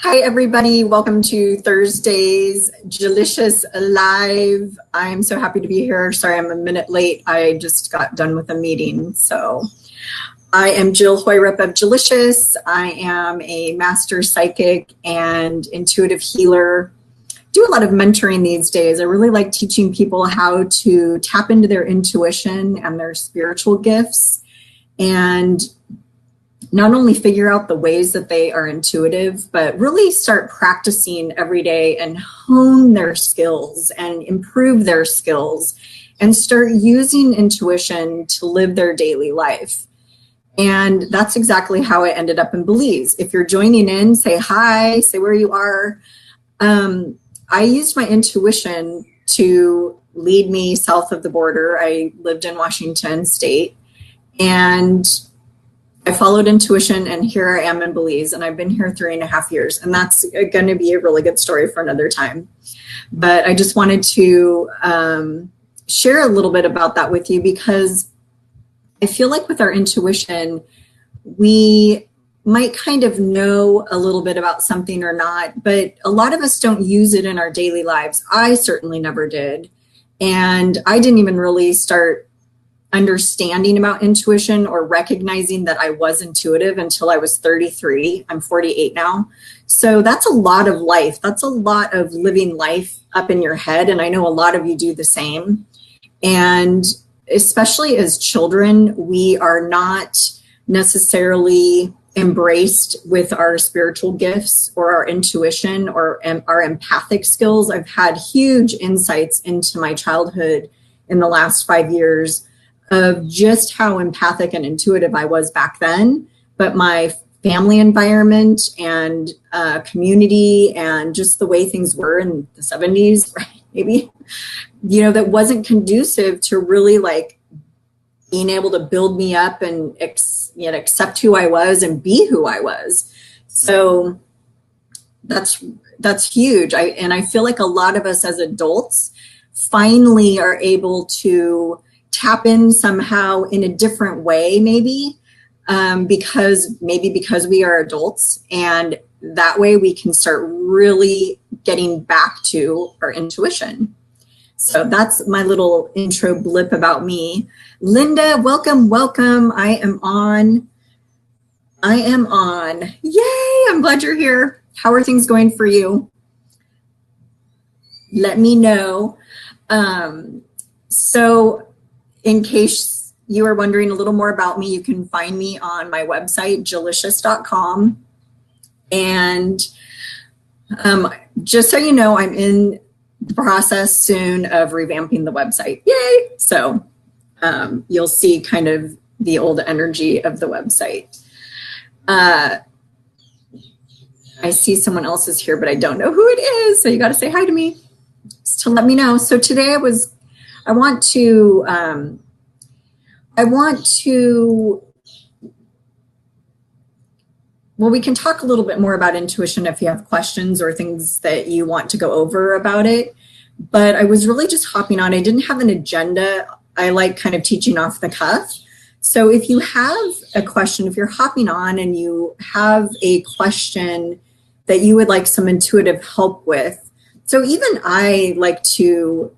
Hi, everybody. Welcome to Thursday's Jilicious Live. I'm so happy to be here. Sorry, I'm a minute late. I just got done with a meeting. So I am Jill Hoyrup of Jilicious. I am a master psychic and intuitive healer. Do a lot of mentoring these days. I really like teaching people how to tap into their intuition and their spiritual gifts and not only figure out the ways that they are intuitive, but really start practicing every day and hone their skills and improve their skills and start using intuition to live their daily life. And that's exactly how I ended up in Belize. If you're joining in, say hi, say where you are. I used my intuition to lead me south of the border. I lived in Washington State, and I followed intuition, and here I am in Belize, and I've been here 3.5 years, and that's going to be a really good story for another time. But I just wanted to share a little bit about that with you, because I feel like with our intuition, we might kind of know a little bit about something or not, but a lot of us don't use it in our daily lives. I certainly never did, and I didn't even really start understanding about intuition or recognizing that I was intuitive until I was 33. I'm 48 now. So that's a lot of life. That's a lot of living life up in your head. And I know a lot of you do the same. And especially as children, we are not necessarily embraced with our spiritual gifts or our intuition or our empathic skills. I've had huge insights into my childhood in the last 5 years of just how empathic and intuitive I was back then, but my family environment and community and just the way things were in the 70s, right? Maybe, that wasn't conducive to really like being able to build me up and accept who I was and be who I was. So that's huge. I feel like a lot of us as adults finally are able to tap in somehow in a different way, maybe because we are adults, and that way we can start really getting back to our intuition. So that's my little intro blip about me. Linda, welcome. I am on. Yay, I'm glad you're here. How are things going for you? Let me know. So in case you are wondering a little more about me, you can find me on my website, jilicious.com. And just so you know, I'm in the process soon of revamping the website. Yay! So you'll see kind of the old energy of the website. I see someone else is here, but I don't know who it is. So you got to say hi to me just to let me know. So today I want to, well, we can talk a little bit more about intuition if you have questions or things that you want to go over about it. But I was really just hopping on. I didn't have an agenda. I like kind of teaching off the cuff. So if you have a question, if you're hopping on and you have a question that you would like some intuitive help with, so even I like to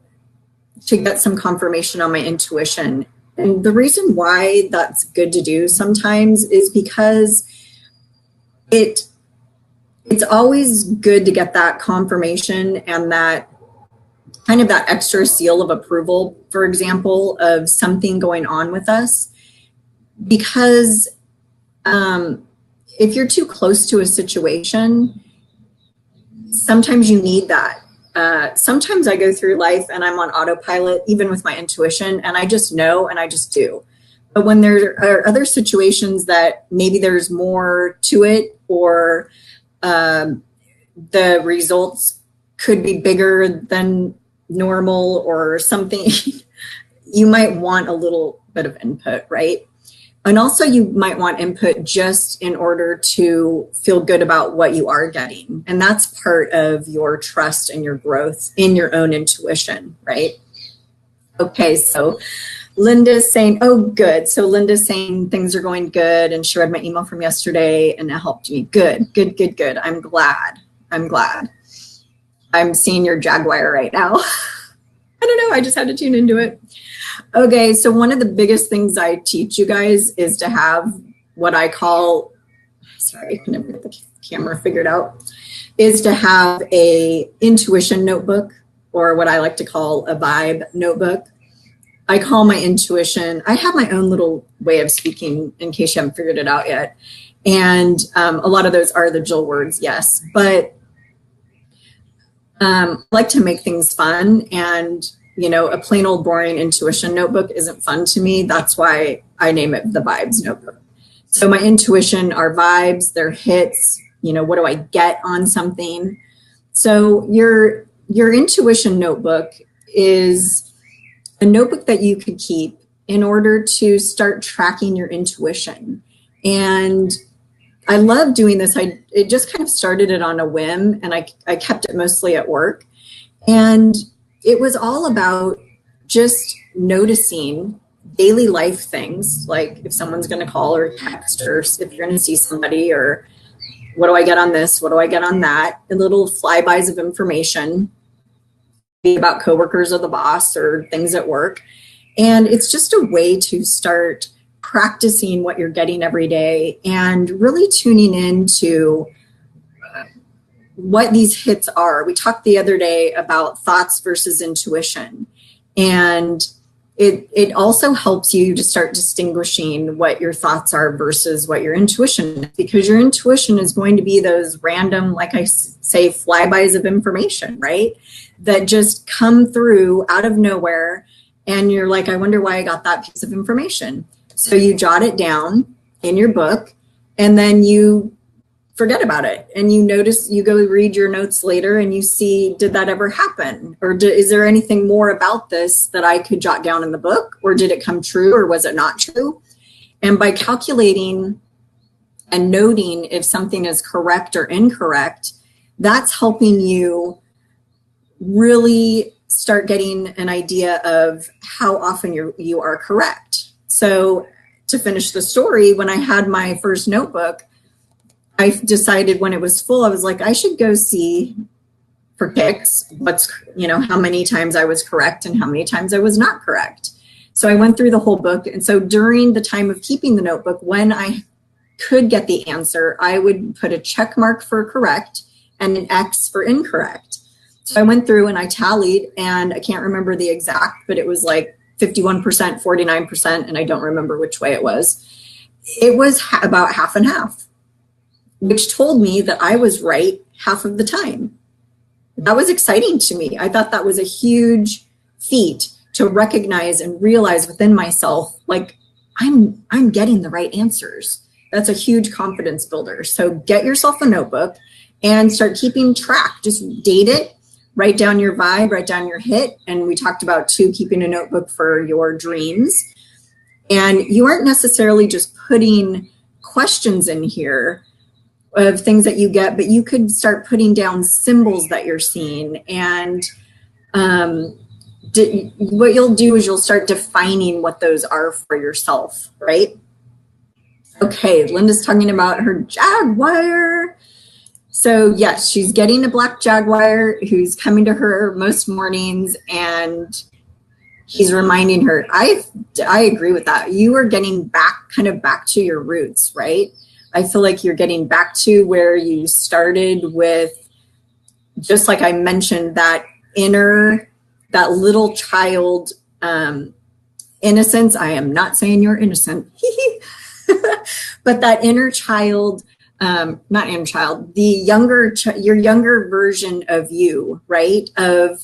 get some confirmation on my intuition. And the reason why that's good to do sometimes is because it's always good to get that confirmation and that kind of that extra seal of approval, for example, of something going on with us. Because if you're too close to a situation, sometimes you need that. Sometimes I go through life and I'm on autopilot, even with my intuition, and I just know and I just do. But when there are other situations that maybe there's more to it, or the results could be bigger than normal or something, you might want a little bit of input, right? And also you might want input just in order to feel good about what you are getting. And that's part of your trust and your growth in your own intuition, right? Okay, so Linda's saying, oh, good. So Linda's saying things are going good, and she read my email from yesterday and it helped me. Good, good, good, good. I'm glad. I'm glad. I'm seeing your Jaguar right now. I don't know. I just had to tune into it. Okay. So one of the biggest things I teach you guys is to have what I call, sorry, I can never get the camera figured out, is to have a intuition notebook, or what I like to call a vibe notebook. I call my intuition, I have my own little way of speaking in case you haven't figured it out yet. And a lot of those are the Jill words, yes. But I like to make things fun, and you know, a plain old boring intuition notebook isn't fun to me. That's why I name it the Vibes Notebook. So my intuition are vibes, they're hits, you know, what do I get on something? So your intuition notebook is a notebook that you could keep in order to start tracking your intuition. And I love doing this. It just kind of started it on a whim, and I kept it mostly at work. And it was all about just noticing daily life things, like if someone's going to call or text, or if you're going to see somebody, or what do I get on this? What do I get on that? And little flybys of information about coworkers or the boss or things at work. And it's just a way to start practicing what you're getting every day and really tuning into what these hits are. We talked the other day about thoughts versus intuition. And it also helps you to start distinguishing what your thoughts are versus what your intuition is, because your intuition is going to be those random, like I say, flybys of information, right? That just come through out of nowhere. And you're like, I wonder why I got that piece of information. So you jot it down in your book, and then you forget about it. And you notice, you go read your notes later and you see, did that ever happen? Or is there anything more about this that I could jot down in the book? Or did it come true, or was it not true? And by calculating and noting if something is correct or incorrect, that's helping you really start getting an idea of how often you are correct. So to finish the story, when I had my first notebook, I decided when it was full, I was like, I should go see for kicks how many times I was correct and how many times I was not correct. So I went through the whole book. And so during the time of keeping the notebook, when I could get the answer, I would put a check mark for correct and an X for incorrect. So I went through and I tallied, and I can't remember the exact, but it was like 51%, 49%, and I don't remember which way it was. It was about half and half, which told me that I was right half of the time. That was exciting to me. I thought that was a huge feat to recognize and realize within myself, like, I'm getting the right answers. That's a huge confidence builder. So get yourself a notebook and start keeping track. Just date it, write down your vibe, write down your hit. And we talked about too, keeping a notebook for your dreams. And you aren't necessarily just putting questions in here of things that you get, but you could start putting down symbols that you're seeing. And what you'll do is you'll start defining what those are for yourself, right? Okay, Linda's talking about her Jaguar. So yes, she's getting a black Jaguar who's coming to her most mornings, and he's reminding her, I agree with that. You are getting back to your roots, right? I feel like you're getting back to where you started with, just like I mentioned, that little child innocence. I am not saying you're innocent, but that inner child, not inner child, your younger version of you, right? Of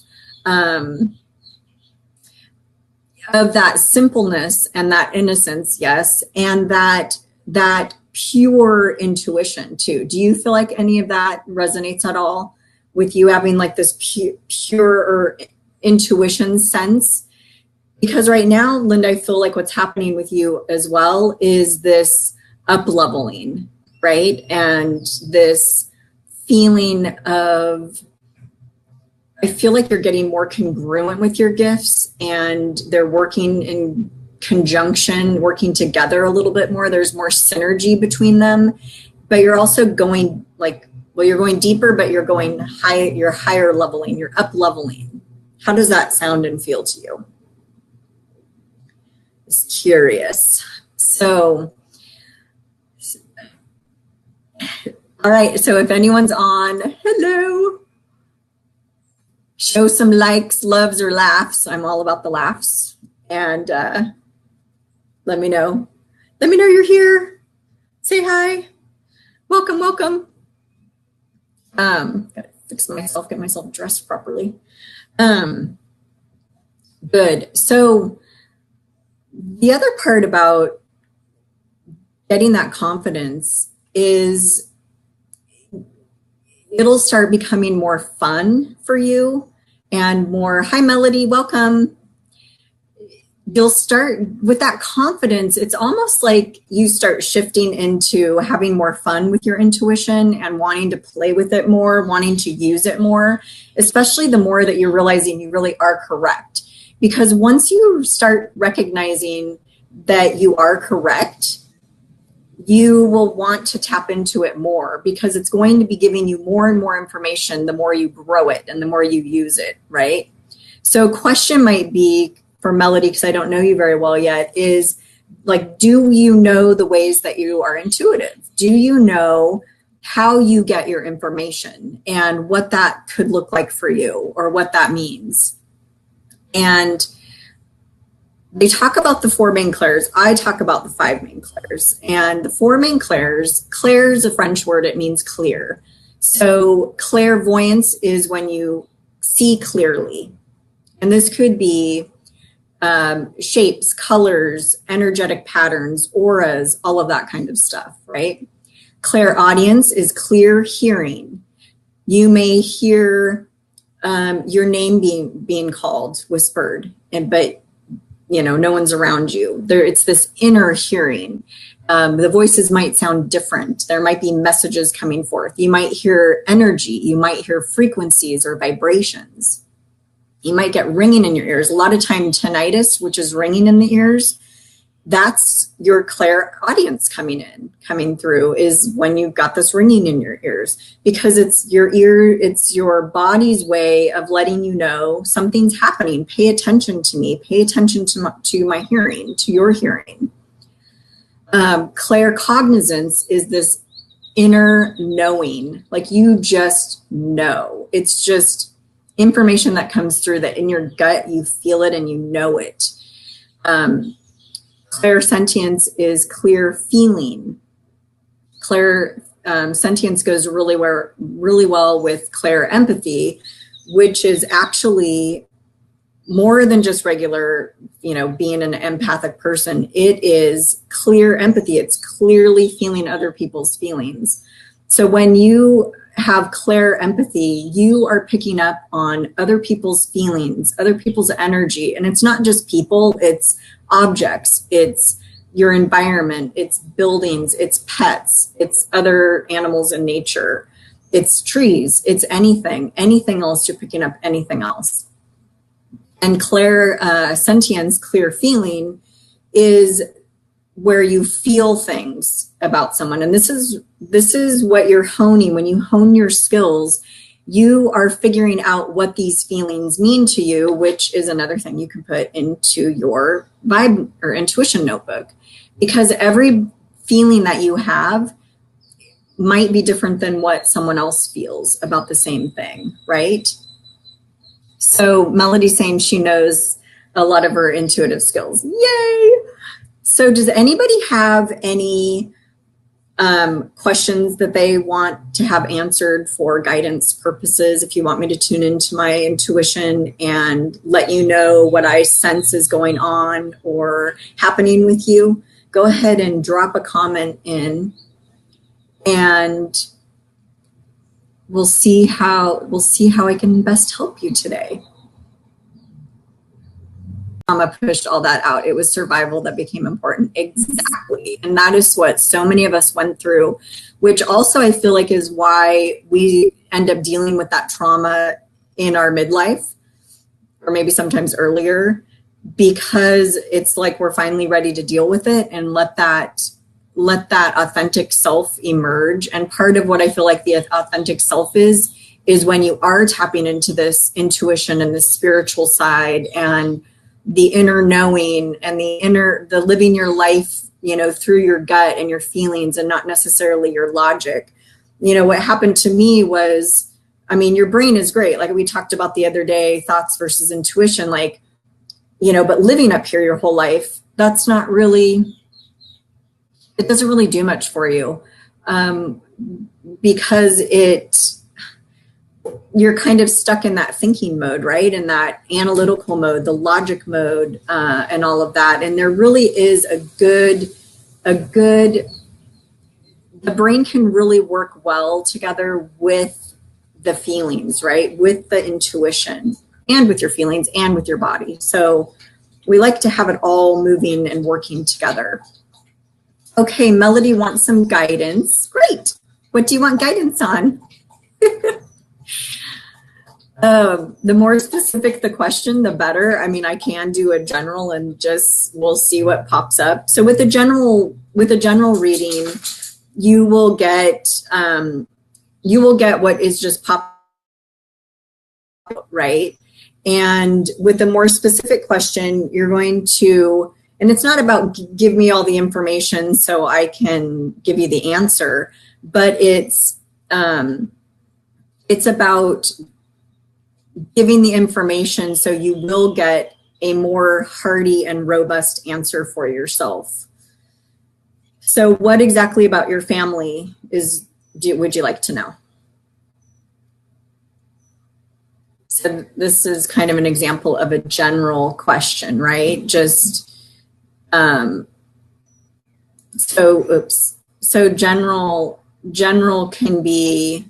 that simpleness and that innocence, yes, and that pure intuition too. Do you feel like any of that resonates at all with you, having like this pure intuition sense? Because right now, Linda, I feel like what's happening with you as well is this up-leveling, right? And this feeling of, I feel like you're getting more congruent with your gifts, and they're working conjunction, working together a little bit more. There's more synergy between them, but you're also going you're going deeper, but you're going high, you're higher leveling, you're up leveling. How does that sound and feel to you? Just curious. So, all right. So if anyone's on, hello, show some likes, loves, or laughs. I'm all about the laughs. And let me know. Let me know you're here. Say hi. Welcome, welcome. Gotta fix myself, get myself dressed properly. Good. So the other part about getting that confidence is it'll start becoming more fun for you and more, hi Melody, welcome. You'll start with that confidence. It's almost like you start shifting into having more fun with your intuition and wanting to play with it more, wanting to use it more, especially the more that you're realizing you really are correct. Because once you start recognizing that you are correct, you will want to tap into it more because it's going to be giving you more and more information the more you grow it and the more you use it, right? So a question might be, for Melody, because I don't know you very well yet, is like, do you know the ways that you are intuitive? Do you know how you get your information and what that could look like for you or what that means? And they talk about the 4 main clairs. I talk about the 5 main clairs. And the 4 main clairs, clair is a French word, it means clear. So clairvoyance is when you see clearly. And this could be shapes, colors, energetic patterns, auras, all of that kind of stuff, right? Clairaudience is clear hearing. You may hear your name being called, whispered, but no one's around you. It's this inner hearing. The voices might sound different. There might be messages coming forth. You might hear energy. You might hear frequencies or vibrations. You might get ringing in your ears. A lot of time tinnitus, which is ringing in the ears, that's your clairaudience coming through is when you've got this ringing in your ears, because it's your ear, it's your body's way of letting you know something's happening. Pay attention to me, pay attention to my hearing, to your hearing. Claircognizance is this inner knowing, like you just know. It's just information that comes through that in your gut, you feel it and you know it. Clairsentience is clear feeling. Clairsentience goes really well with clairempathy, which is actually more than just regular, being an empathic person. It is clear empathy. It's clearly feeling other people's feelings. So when you have clairempathy, you are picking up on other people's feelings, other people's energy. And it's not just people, it's objects, it's your environment, it's buildings, it's pets, it's other animals in nature, it's trees, it's anything else, you're picking up anything else. And clairsentience, clear feeling, is where you feel things about someone. And this is what you're honing. When you hone your skills, you are figuring out what these feelings mean to you, which is another thing you can put into your vibe or intuition notebook, because every feeling that you have might be different than what someone else feels about the same thing, right? So Melody's saying she knows a lot of her intuitive skills. Yay! So does anybody have any questions that they want to have answered for guidance purposes? If you want me to tune into my intuition and let you know what I sense is going on or happening with you, go ahead and drop a comment in, and we'll see how I can best help you today. Mama pushed all that out. It was survival that became important. Exactly. And that is what so many of us went through, which also I feel like is why we end up dealing with that trauma in our midlife, or maybe sometimes earlier, because it's like we're finally ready to deal with it and let that authentic self emerge. And part of what I feel like the authentic self is when you are tapping into this intuition and the spiritual side and the inner knowing and the living your life, you know, through your gut and your feelings and not necessarily your logic. You know, what happened to me was, I mean, your brain is great. Like we talked about the other day, thoughts versus intuition, like, you know, but living up here your whole life, that's not really, it doesn't really do much for you, because you're kind of stuck in that thinking mode, right? In that analytical mode, the logic mode, and all of that. And there really is the brain can really work well together with the feelings, right? With the intuition and with your feelings and with your body. So we like to have it all moving and working together. Okay, Melody wants some guidance. Great. What do you want guidance on? The more specific the question, the better. I mean, I can do a general and just we'll see what pops up. So with a general reading, you will get what is just pop, right? And with a more specific question, you're going to, and it's not about give me all the information so I can give you the answer, but it's about giving the information so you will get a more hearty and robust answer for yourself. So what exactly about your family would you like to know? So this is kind of an example of a general question, right? Just, so general can be,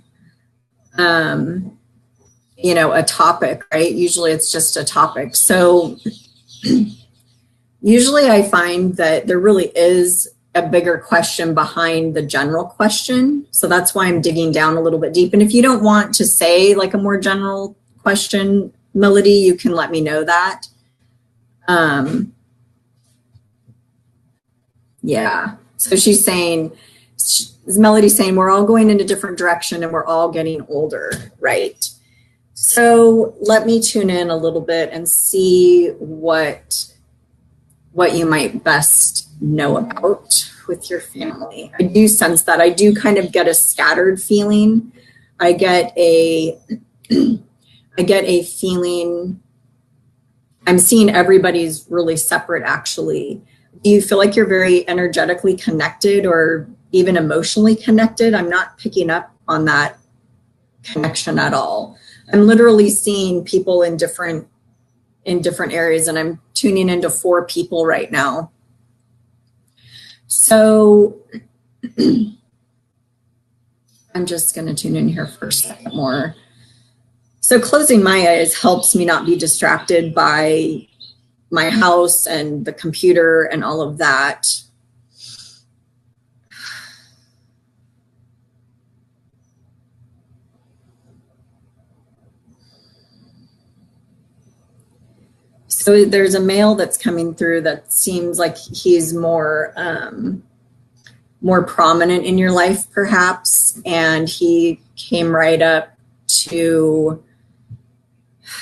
you know, a topic, right? Usually it's just a topic. So usually I find that there really is a bigger question behind the general question. So that's why I'm digging down a little bit deep. And if you don't want to say like a more general question, Melody, you can let me know that. Yeah. So she's saying, Melody's saying, we're all going in a different direction and we're all getting older, right? So let me tune in a little bit and see what you might best know about with your family. I do sense that. I do kind of get a scattered feeling. I get a feeling, I'm seeing everybody's really separate actually. Do you feel like you're very energetically connected or even emotionally connected? I'm not picking up on that connection at all. I'm literally seeing people in different areas, and I'm tuning into 4 people right now. So I'm just going to tune in here for a second more. So closing my eyes helps me not be distracted by my house and the computer and all of that. So there's a male that's coming through that seems like he's more prominent in your life, perhaps, and he came right up to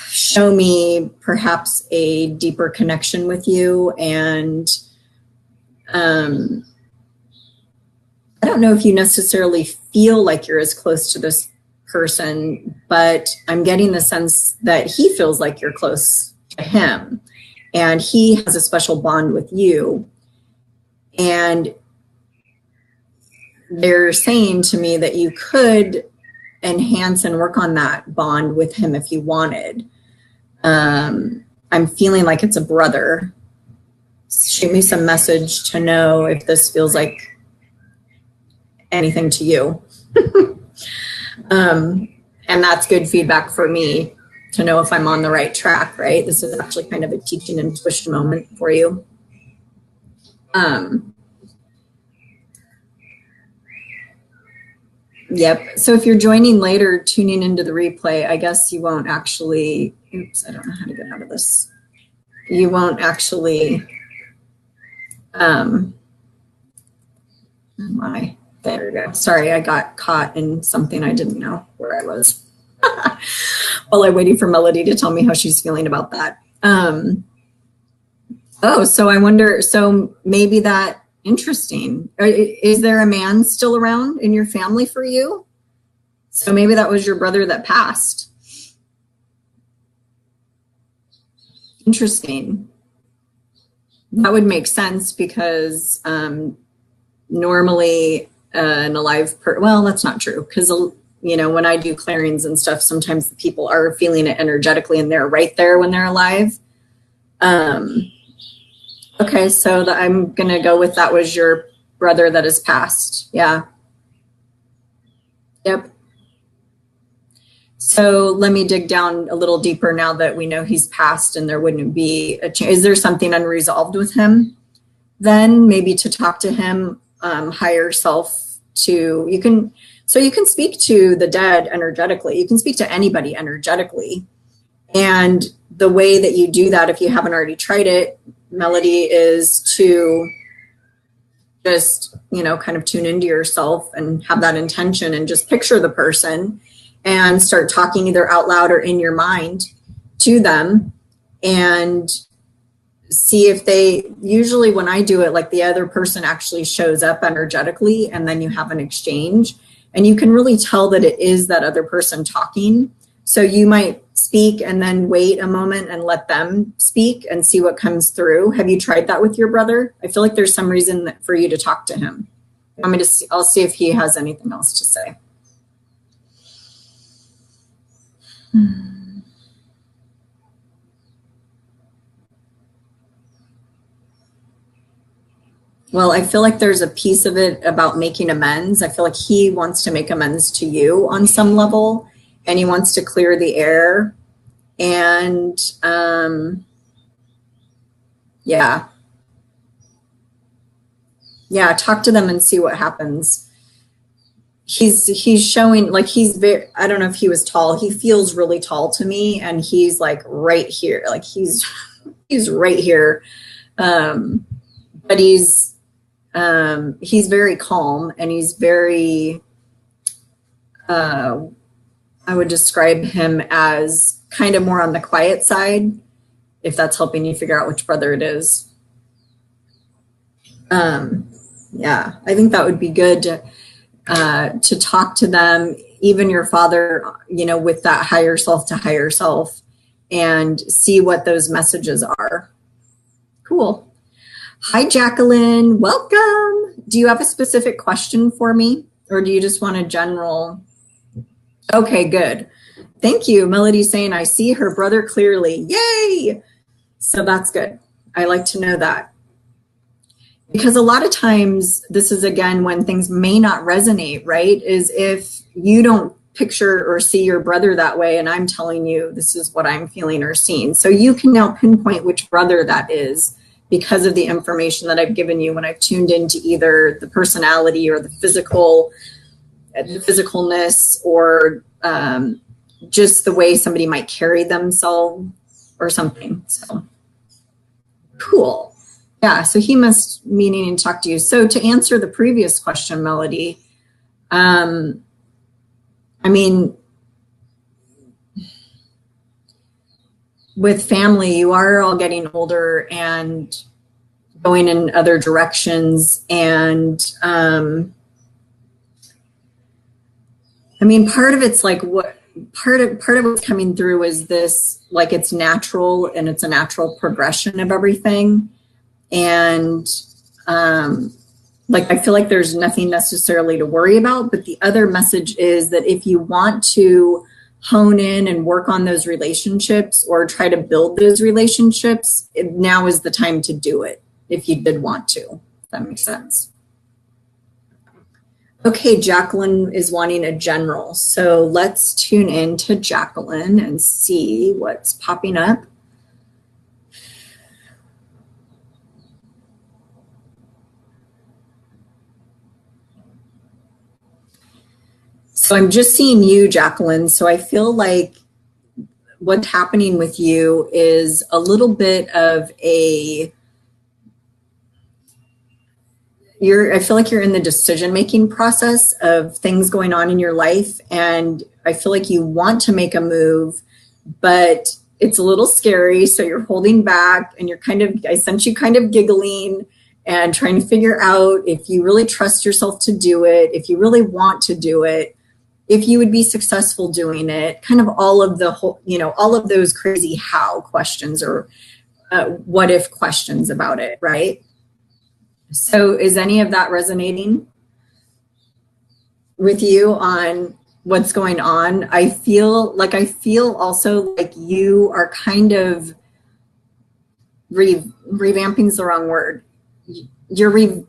show me perhaps a deeper connection with you. And I don't know if you necessarily feel like you're as close to this person, but I'm getting the sense that he feels like you're close to him and he has a special bond with you. And they're saying to me that you could enhance and work on that bond with him if you wanted. I'm feeling like it's a brother. Shoot me some message to know if this feels like anything to you. And that's good feedback for me to know if I'm on the right track, right? This is actually kind of a teaching and twist moment for you. Yep. So if you're joining later, tuning into the replay, I guess you won't actually, oops, I don't know how to get out of this. you won't actually, there we go. Sorry, I got caught in something I didn't know where I was. While I'm waiting for Melody to tell me how she's feeling about that. Oh, so I wonder, so maybe that, interesting. Is there a man still around in your family for you? So maybe that was your brother that passed. Interesting. That would make sense because normally an alive well, that's not true because, you know, when I do clearings and stuff, sometimes the people are feeling it energetically and they're right there when they're alive. Okay, so I'm going to go with that was your brother that has passed. Yeah. Yep. So let me dig down a little deeper now that we know he's passed and there wouldn't be a change. Is there something unresolved with him? Then maybe to talk to him, higher self you can speak to the dead energetically. You can speak to anybody energetically. And the way that you do that, if you haven't already tried it, Melody, is to just, you know, kind of tune into yourself and have that intention and just picture the person and start talking either out loud or in your mind to them and see if they, usually when I do it, like the other person actually shows up energetically and then you have an exchange and you can really tell that it is that other person talking. So you might speak and then wait a moment and let them speak and see what comes through. Have you tried that with your brother? I feel like there's some reason for you to talk to him. I'll see if he has anything else to say. Well, I feel like there's a piece of it about making amends. I feel like he wants to make amends to you on some level, and he wants to clear the air. And yeah, talk to them and see what happens. He's showing like he's very, I don't know if he was tall. He feels really tall to me, and he's like right here, like he's right here. But he's very calm and he's very, I would describe him as kind of more on the quiet side, if that's helping you figure out which brother it is. Yeah, I think that would be good to talk to them, even your father, you know, with that higher self to higher self, and see what those messages are. Cool. Hi, Jacqueline. Welcome. Do you have a specific question for me, or do you just want a general? Okay, good. Thank you. Melody's saying, I see her brother clearly. Yay! So that's good. I like to know that. Because a lot of times, this is again when things may not resonate, right? Is if you don't picture or see your brother that way, and I'm telling you, this is what I'm feeling or seeing. So you can now pinpoint which brother that is because of the information that I've given you when I've tuned into either the personality or the physicalness, or just the way somebody might carry themselves or something. So cool. Yeah, so he must meaning to talk to you. So to answer the previous question, Melody, I mean, with family, you are all getting older and going in other directions. And I mean, part of it's like part of what's coming through is this, like it's natural and it's a natural progression of everything. And like I feel like there's nothing necessarily to worry about, but the other message is that if you want to hone in and work on those relationships or try to build those relationships, now is the time to do it if you did want to. If that makes sense. Okay, Jacqueline is wanting a general. So let's tune in to Jacqueline and see what's popping up. So I'm just seeing you, Jacqueline. So I feel like what's happening with you is a little bit of I feel like you're in the decision-making process of things going on in your life. And I feel like you want to make a move, but it's a little scary. So you're holding back and I sense you kind of giggling and trying to figure out if you really trust yourself to do it, if you really want to do it, if you would be successful doing it, kind of all of all of those crazy how questions or what if questions about it, right? So is any of that resonating with you on what's going on? I feel also like you are kind of revamping is the wrong word. You're revamping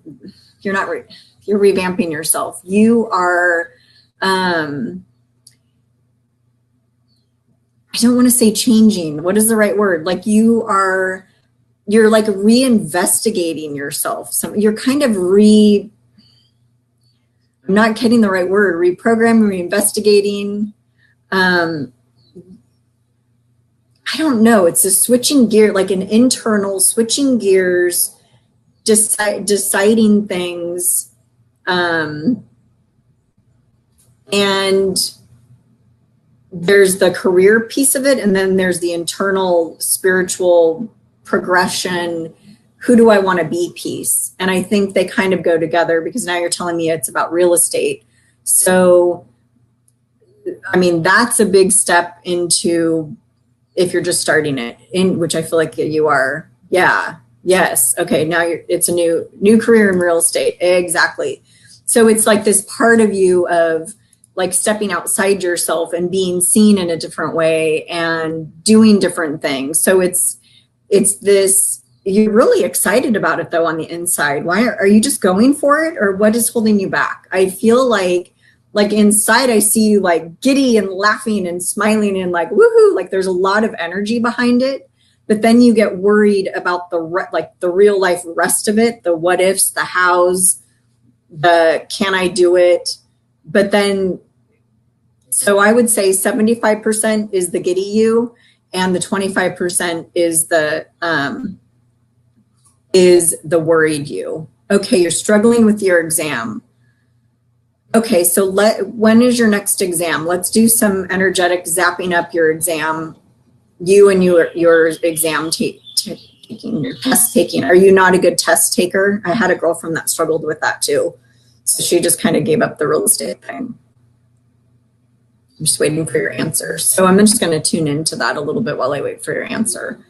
yourself. You are, I don't want to say changing. What is the right word? Like you're like reinvestigating yourself. So you're kind of I'm not getting the right word, reprogramming, reinvestigating. I don't know. It's a switching gear, like an internal switching gears, deciding things. And there's the career piece of it. And then there's the internal spiritual progression. Who do I want to be piece? And I think they kind of go together because now you're telling me it's about real estate. So, I mean, that's a big step into if you're just starting it, in which I feel like you are. Yeah. Yes. Okay. Now it's a new career in real estate. Exactly. So it's like this part of you of like stepping outside yourself and being seen in a different way and doing different things. So it's this, you're really excited about it though on the inside. Why are you just going for it, or what is holding you back? I feel like inside I see you like giddy and laughing and smiling and like woohoo, like there's a lot of energy behind it. But then you get worried about the real life rest of it, the what ifs, the hows, the can I do it? But then, so I would say 75% is the giddy you, and the 25% is the worried you. Okay, you're struggling with your exam. Okay, so when is your next exam? Let's do some energetic zapping up your exam. You and your exam taking, your test taking. Are you not a good test taker? I had a girlfriend that struggled with that too. So she just kind of gave up the real estate thing. I'm just waiting for your answer. So I'm just going to tune into that a little bit while I wait for your answer.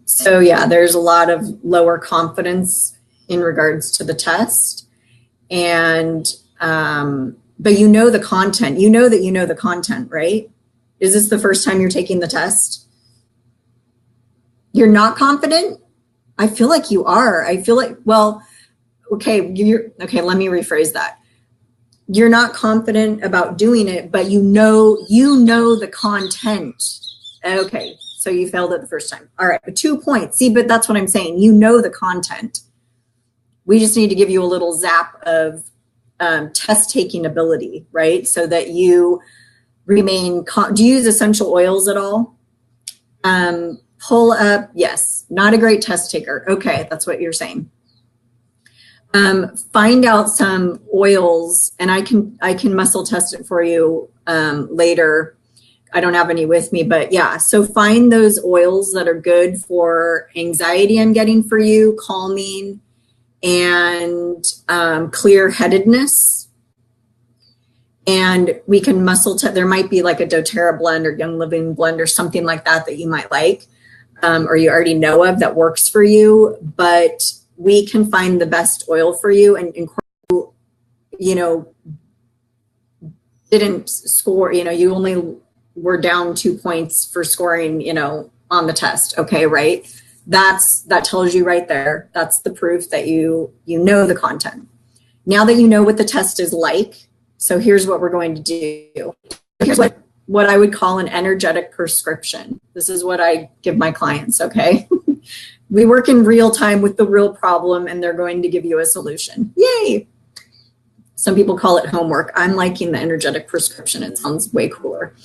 So yeah, there's a lot of lower confidence in regards to the test. And, but you know the content, you know the content, right? Is this the first time you're taking the test? You're not confident? I feel like you are. I feel like, well, okay, let me rephrase that. You're not confident about doing it, but you know the content. Okay, so you failed it the first time. All right, but 2 points. See, but that's what I'm saying. You know the content. We just need to give you a little zap of test-taking ability, right? So that you remain, do you use essential oils at all? Pull up, yes, not a great test taker. Okay, that's what you're saying. Find out some oils, and I can muscle test it for you later. I don't have any with me, but yeah. So find those oils that are good for anxiety I'm getting for you, calming, and clear-headedness. And we can muscle test. There might be like a doTERRA blend or Young Living blend or something like that you might like, or you already know of that works for you. But we can find the best oil for you, and didn't score, you only were down 2 points for scoring, on the test. Okay, right? That tells you right there. That's the proof that you know the content. Now that you know what the test is like, so here's what we're going to do. Here's what I would call an energetic prescription. This is what I give my clients, okay? We work in real time with the real problem, and they're going to give you a solution. Yay! Some people call it homework. I'm liking the energetic prescription. It sounds way cooler.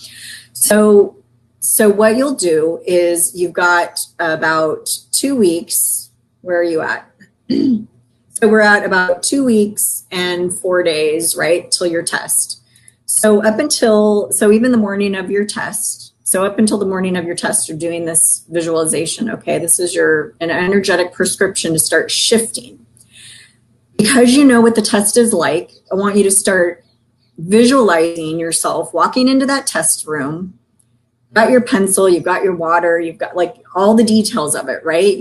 So what you'll do is you've got about 2 weeks. Where are you at? So we're at about 2 weeks and 4 days, right, till your test. So even the morning of your test, up until the morning of your test, you're doing this visualization, okay? This is an energetic prescription to start shifting. Because you know what the test is like, I want you to start visualizing yourself walking into that test room. You've got your pencil, you've got your water, you've got like all the details of it, right?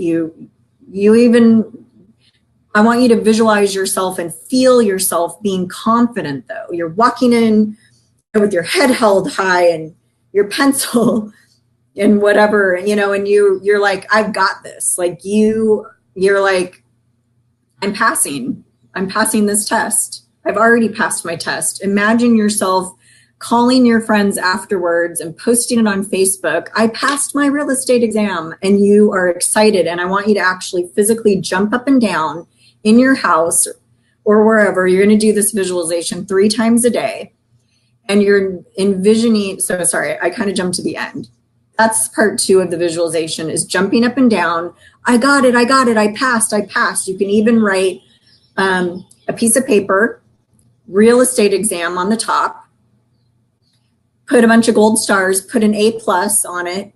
I want you to visualize yourself and feel yourself being confident though. You're walking in with your head held high and your pencil and whatever, and you're like, I've got this. Like you're like, I'm passing this test. I've already passed my test. Imagine yourself calling your friends afterwards and posting it on Facebook. I passed my real estate exam, and you are excited. And I want you to actually physically jump up and down in your house or wherever. You're going to do this visualization 3 times a day. And you're envisioning, I kind of jumped to the end. That's part 2 of the visualization, is jumping up and down. I got it, I passed. You can even write a piece of paper, real estate exam on the top, put a bunch of gold stars, put an A+ on it,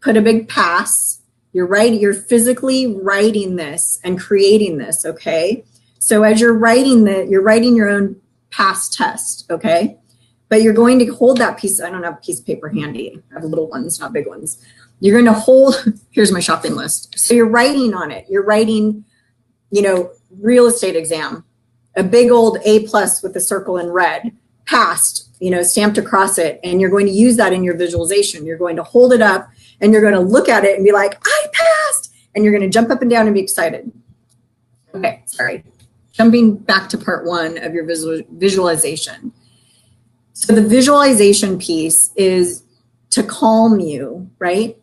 put a big pass. You're physically writing this and creating this, okay? So as you're writing you're writing your own past test, okay? But you're going to hold that piece. I don't have a piece of paper handy. I have little ones, not big ones. You're going to hold, here's my shopping list. So you're writing on it. You're writing, real estate exam, a big old A+ with a circle in red, passed, stamped across it. And you're going to use that in your visualization. You're going to hold it up and you're going to look at it and be like, I passed. And you're going to jump up and down and be excited. Okay, sorry. Jumping back to part 1 of your visualization. So the visualization piece is to calm you, right?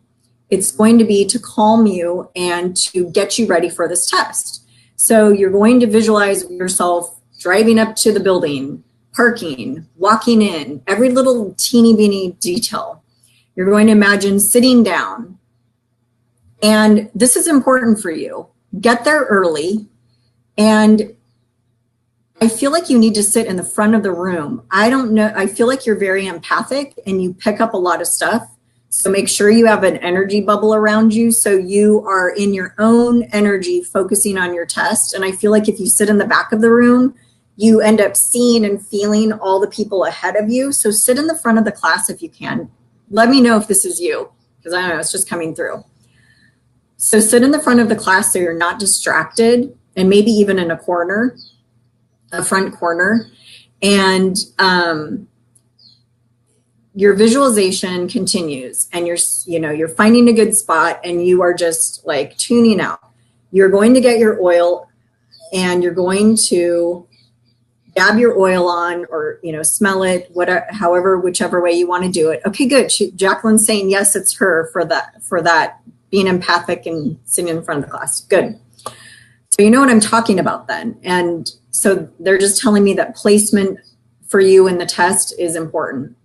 It's going to be to calm you and to get you ready for this test. So you're going to visualize yourself driving up to the building, parking, walking in, every little teeny beeny detail. You're going to imagine sitting down. And this is important for you. Get there early. And I feel like you need to sit in the front of the room. I don't know. I feel like you're very empathic and you pick up a lot of stuff. So make sure you have an energy bubble around you so you are in your own energy focusing on your test. And I feel like if you sit in the back of the room, you end up seeing and feeling all the people ahead of you. So sit in the front of the class if you can. Let me know if this is you, because I don't know, it's just coming through. So sit in the front of the class so you're not distracted, and maybe even in a corner, a front corner. And your visualization continues, and you're finding a good spot, and you are just like tuning out. You're going to get your oil, and you're going to dab your oil on, or smell it, whatever, whichever way you want to do it. Okay, good. Jacqueline's saying yes, it's her for that being empathic and sitting in front of the class. Good. So you know what I'm talking about then. And so they're just telling me that placement for you in the test is important.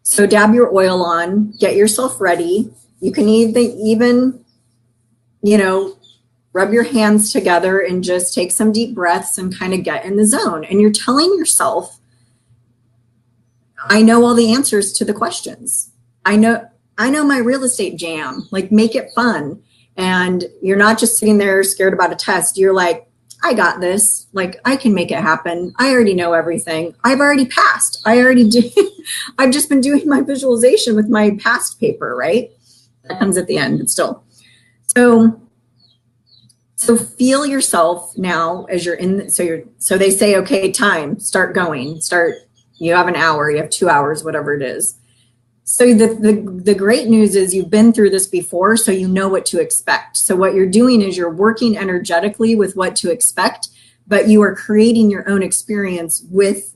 So dab your oil on, get yourself ready. You can even rub your hands together and just take some deep breaths and kind of get in the zone. And you're telling yourself, I know all the answers to the questions. I know my real estate jam, like make it fun. And you're not just sitting there scared about a test. You're like, I got this. Like, I can make it happen. I already know everything. I've already passed. I've just been doing my visualization with my past paper, right? That comes at the end, but still. So feel yourself now as you're in. So they say, okay, time, start going. You have an hour, you have 2 hours, whatever it is. So the great news is you've been through this before, so you know what to expect. So what you're doing is you're working energetically with what to expect, but you are creating your own experience with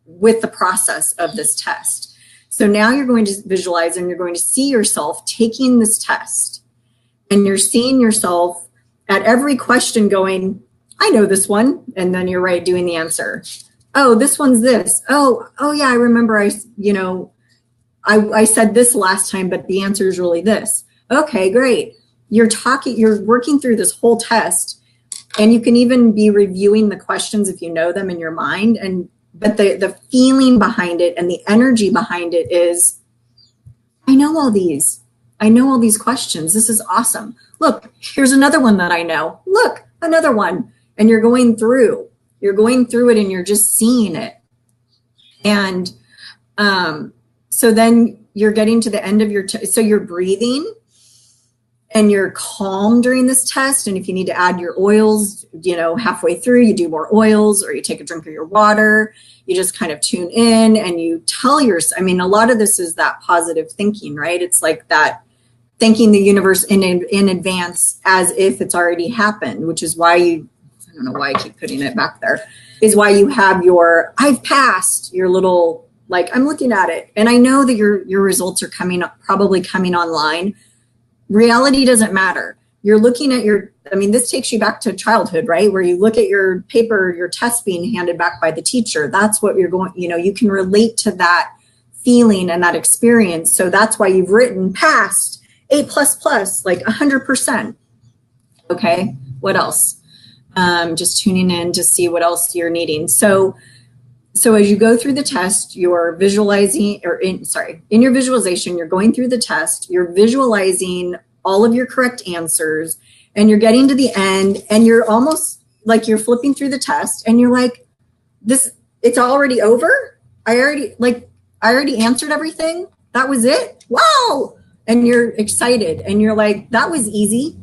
the process of this test. So now you're going to visualize and you're going to see yourself taking this test, and you're seeing yourself at every question going, I know this one. And then you're right, doing the answer. Oh, this one's this. Oh yeah, I remember I said this last time, but the answer is really this. Okay, great. You're working through this whole test, and you can even be reviewing the questions if you know them in your mind. But the feeling behind it and the energy behind it is, I know all these. I know all these questions. This is awesome. Look, here's another one that I know. Look, another one. And you're going through it and you're just seeing it. And so then you're getting to the end of your, so you're breathing and you're calm during this test. And if you need to add your oils, halfway through, you do more oils, or you take a drink of your water. You just kind of tune in and you tell yourself, a lot of this is that positive thinking, right? It's like that thanking the universe in advance as if it's already happened, which is why I don't know why I keep putting it back there, is why you have your, I've passed, your little, like, I'm looking at it. And I know that your results are probably coming online. Reality doesn't matter. You're looking at this takes you back to childhood, right? Where you look at your paper, your test being handed back by the teacher. That's what you're going, you can relate to that feeling and that experience. So that's why you've written passed, A++, like 100%. Okay, what else? Just tuning in to see what else you're needing. So as you go through the test, you're visualizing, in your visualization, you're going through the test, you're visualizing all of your correct answers, and you're getting to the end, and you're almost like you're flipping through the test, and you're like, it's already over? I already answered everything? That was it? Wow! And you're excited, and you're like, that was easy.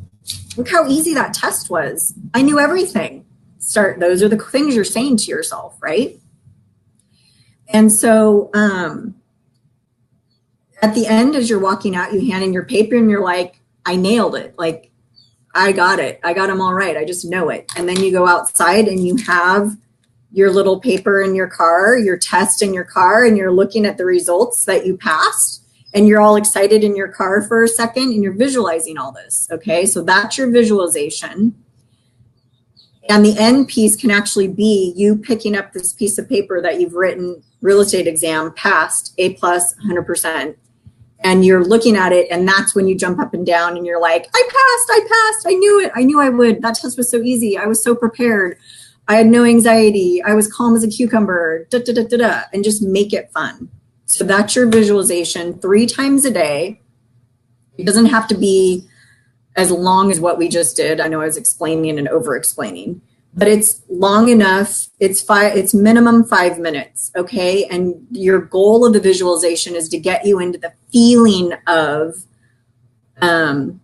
Look how easy that test was. I knew everything. Those are the things you're saying to yourself, right? And so at the end, as you're walking out, you hand in your paper and you're like, I nailed it. Like, I got it. I got them all right. I just know it. And then you go outside and you have your little paper in your car, your test in your car, and you're looking at the results that you passed. And you're all excited in your car for a second and you're visualizing all this. Okay, so that's your visualization. And the end piece can actually be you picking up this piece of paper that you've written, real estate exam, passed, A+, 100%. And you're looking at it, and that's when you jump up and down and you're like, I passed, I knew it. I knew I would. That test was so easy. I was so prepared. I had no anxiety. I was calm as a cucumber, and just make it fun. So that's your visualization 3 times a day. It doesn't have to be as long as what we just did. I know I was explaining and over explaining, but it's long enough. It's minimum 5 minutes. Okay. And your goal of the visualization is to get you into the feeling of that,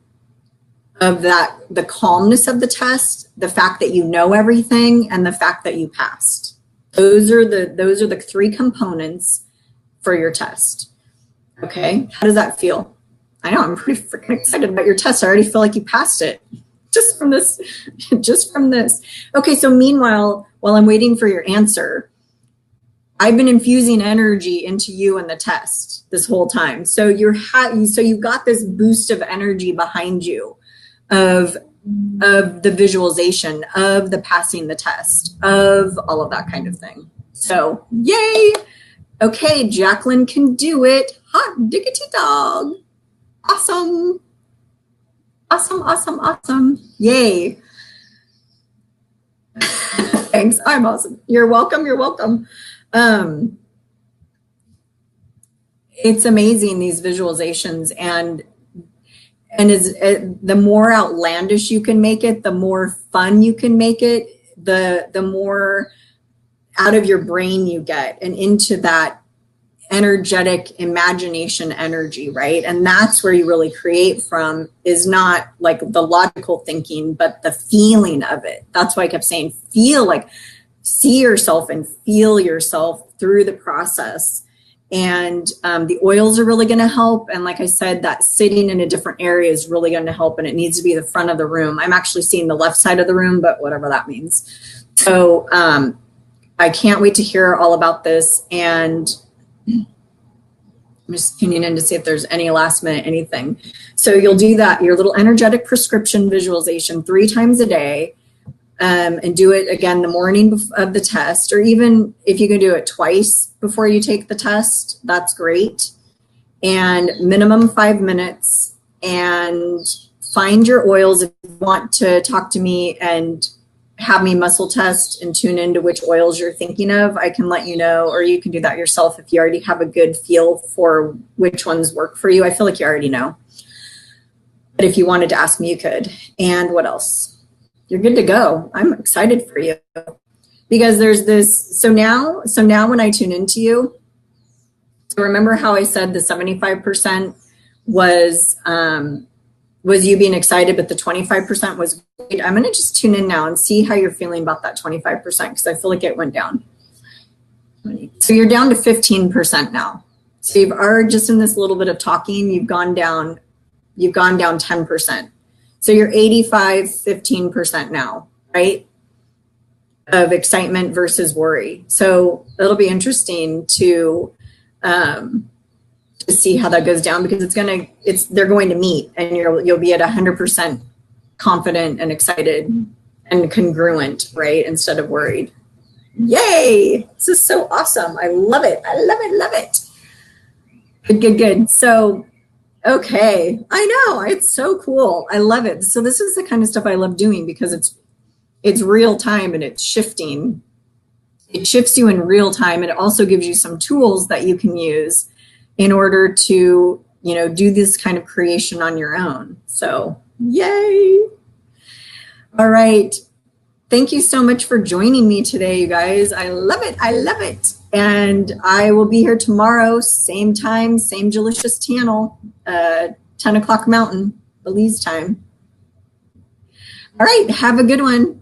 the calmness of the test, the fact that you know everything, and the fact that you passed. Those are the 3 components for your test. Okay. How does that feel? I know, I'm pretty freaking excited about your test. I already feel like you passed it just from this. Okay. So meanwhile, while I'm waiting for your answer, I've been infusing energy into you and the test this whole time. So you've got this boost of energy behind you of the visualization, of the passing the test, of all of that kind of thing. So yay. Okay, Jacqueline can do it. Hot diggity dog. Awesome. Awesome. Yay. Thanks. I'm awesome. You're welcome. It's amazing, these visualizations, and the more outlandish you can make it, the more fun you can make it, the more out of your brain you get and into that energetic imagination energy, right? And that's where you really create from, is not like the logical thinking, but the feeling of it. That's why I kept saying, see yourself and feel yourself through the process. And the oils are really going to help. And like I said, that sitting in a different area is really going to help. And it needs to be the front of the room. I'm actually seeing the left side of the room, but whatever that means. So I can't wait to hear all about this. And I'm just tuning in to see if there's any last minute anything. So you'll do that, your little energetic prescription visualization 3 times a day. And do it again the morning of the test, or even if you can do it twice before you take the test, that's great. and minimum 5 minutes, and find your oils. If you want to talk to me and have me muscle test and tune into which oils you're thinking of, I can let you know, or you can do that yourself if you already have a good feel for which ones work for you. I feel like you already know. But if you wanted to ask me, you could. And what else? You're good to go. I'm excited for you because there's this. So now when I tune into you, so remember how I said the 75% was you being excited, but the 25% was great. I'm going to just tune in now and see how you're feeling about that 25% because I feel like it went down. So you're down to 15% now. So you've already, just in this little bit of talking, you've gone down 10%. So you're 15% now, right? Of excitement versus worry. So it'll be interesting to see how that goes down because they're going to meet and you'll be at 100% confident and excited and congruent, right? Instead of worried. Yay! This is so awesome. I love it. I love it. Love it. Good. So, okay. I know. It's so cool. I love it. So this is the kind of stuff I love doing because it's real time and it's shifting. It shifts you in real time. And it also gives you some tools that you can use in order to, do this kind of creation on your own. So, yay. All right. Thank you so much for joining me today, you guys. I love it. I love it. And I will be here tomorrow, same time, same Jalicious channel, 10 o'clock Mountain, Belize time. All right. Have a good one.